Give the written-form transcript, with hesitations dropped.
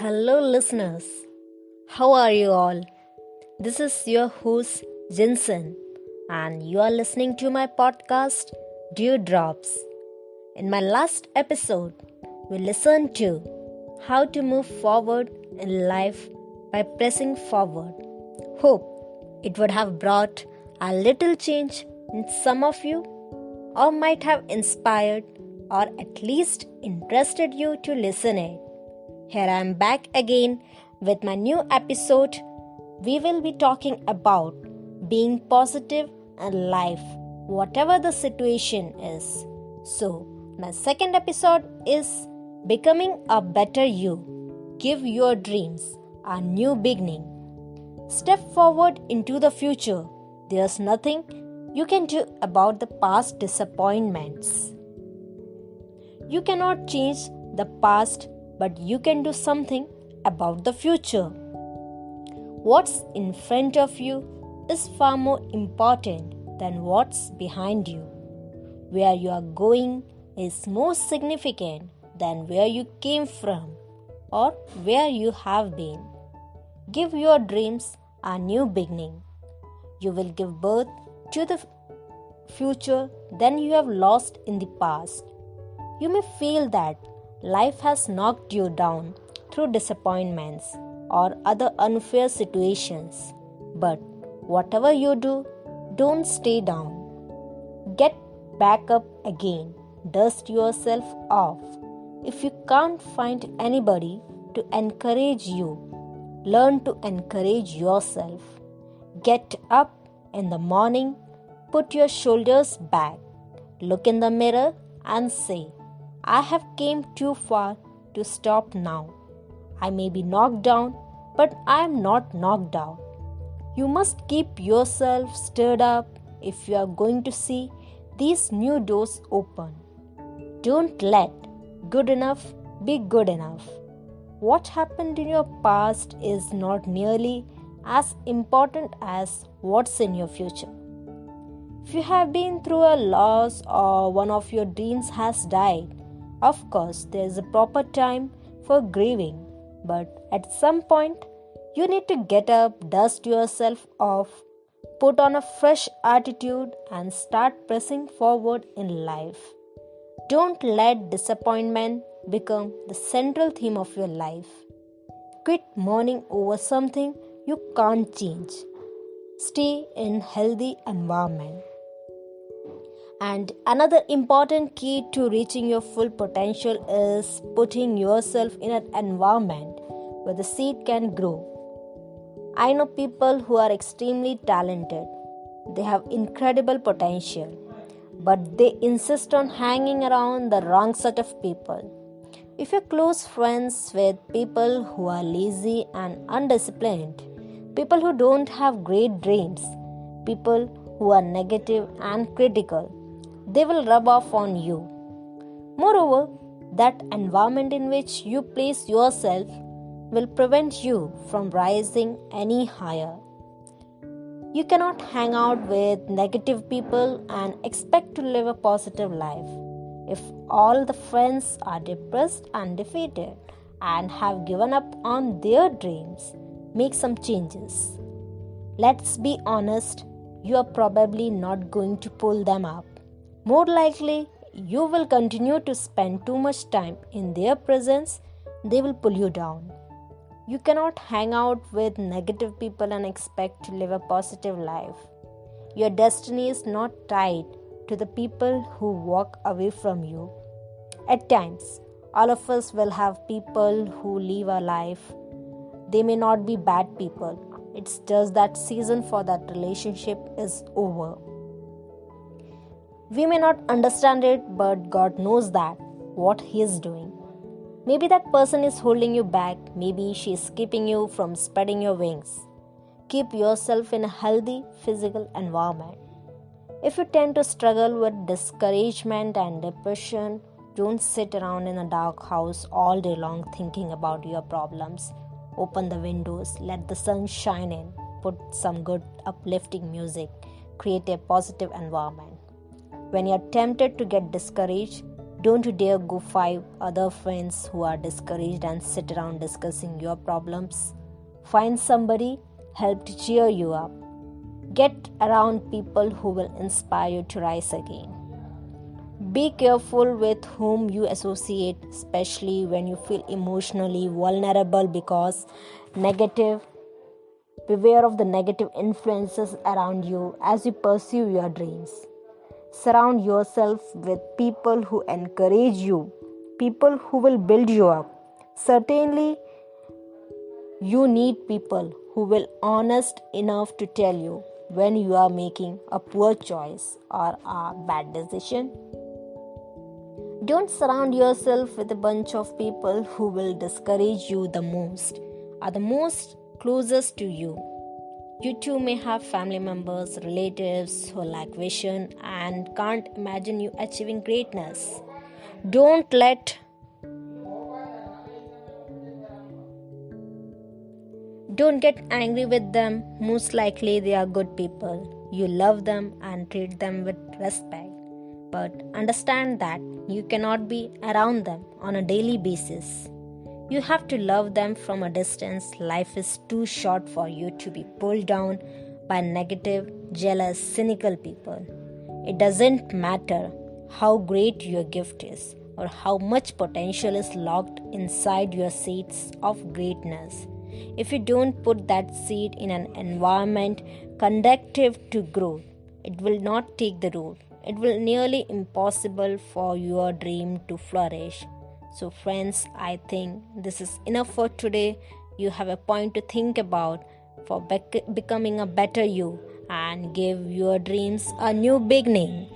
Hello, listeners. How are you all? This is your host, Jinsen, and you are listening to my podcast, Dew Drops. In my last episode, we listened to how to move forward in life by pressing forward. Hope it would have brought a little change in some of you, or might have inspired or at least interested you to listen it. Here I am back again with my new episode. We will be talking about being positive in life, whatever the situation is. So, my second episode is Becoming a Better You. Give your dreams a new beginning. Step forward into the future. There's nothing you can do about the past disappointments. You cannot change the past, but you can do something about the future. What's in front of you is far more important than what's behind you. Where you are going is more significant than where you came from or where you have been. Give your dreams a new beginning. You will give birth to the future than you have lost in the past. You may feel that life has knocked you down through disappointments or other unfair situations. But whatever you do, don't stay down. Get back up again. Dust yourself off. If you can't find anybody to encourage you, learn to encourage yourself. Get up in the morning, put your shoulders back, look in the mirror and say, I have came too far to stop now. I may be knocked down, but I am not knocked out. You must keep yourself stirred up if you are going to see these new doors open. Don't let good enough be good enough. What happened in your past is not nearly as important as what's in your future. If you have been through a loss or one of your dreams has died, of course, there is a proper time for grieving, but at some point, you need to get up, dust yourself off, put on a fresh attitude, and start pressing forward in life. Don't let disappointment become the central theme of your life. Quit mourning over something you can't change. Stay in healthy environment. And another important key to reaching your full potential is putting yourself in an environment where the seed can grow. I know people who are extremely talented. They have incredible potential, but they insist on hanging around the wrong set of people. If you're close friends with people who are lazy and undisciplined, people who don't have great dreams, people who are negative and critical, they will rub off on you. Moreover, that environment in which you place yourself will prevent you from rising any higher. You cannot hang out with negative people and expect to live a positive life. If all the friends are depressed and defeated and have given up on their dreams, make some changes. Let's be honest, you are probably not going to pull them up. More likely, you will continue to spend too much time in their presence, they will pull you down. You cannot hang out with negative people and expect to live a positive life. Your destiny is not tied to the people who walk away from you. At times, all of us will have people who leave our life. They may not be bad people. It's just that season for that relationship is over. We may not understand it, but God knows that, what He is doing. Maybe that person is holding you back. Maybe she is keeping you from spreading your wings. Keep yourself in a healthy physical environment. If you tend to struggle with discouragement and depression, don't sit around in a dark house all day long thinking about your problems. Open the windows, let the sun shine in, put some good uplifting music, create a positive environment. When you are tempted to get discouraged, Don't you dare go 5 other friends who are discouraged and sit around discussing your problems. Find somebody, help to cheer you up. Get around people who will inspire you to rise again. Be careful with whom you associate, especially when you feel emotionally vulnerable because negative. Beware of the negative influences around you as you pursue your dreams. Surround yourself with people who encourage you, people who will build you up. Certainly, you need people who will honest enough to tell you when you are making a poor choice or a bad decision. Don't surround yourself with a bunch of people who will discourage you the most, are the most closest to you. You too may have family members, relatives who lack vision and can't imagine you achieving greatness. Don't let Don't get angry with them. Most likely they are good people. You love them and treat them with respect. But understand that you cannot be around them on a daily basis. You have to love them from a distance. Life is too short for you to be pulled down by negative, jealous, cynical people. It doesn't matter how great your gift is or how much potential is locked inside your seeds of greatness. If you don't put that seed in an environment conducive to growth, it will not take the root. It will nearly impossible for your dream to flourish. So friends, I think this is enough for today. You have a point to think about for becoming a better you and give your dreams a new beginning.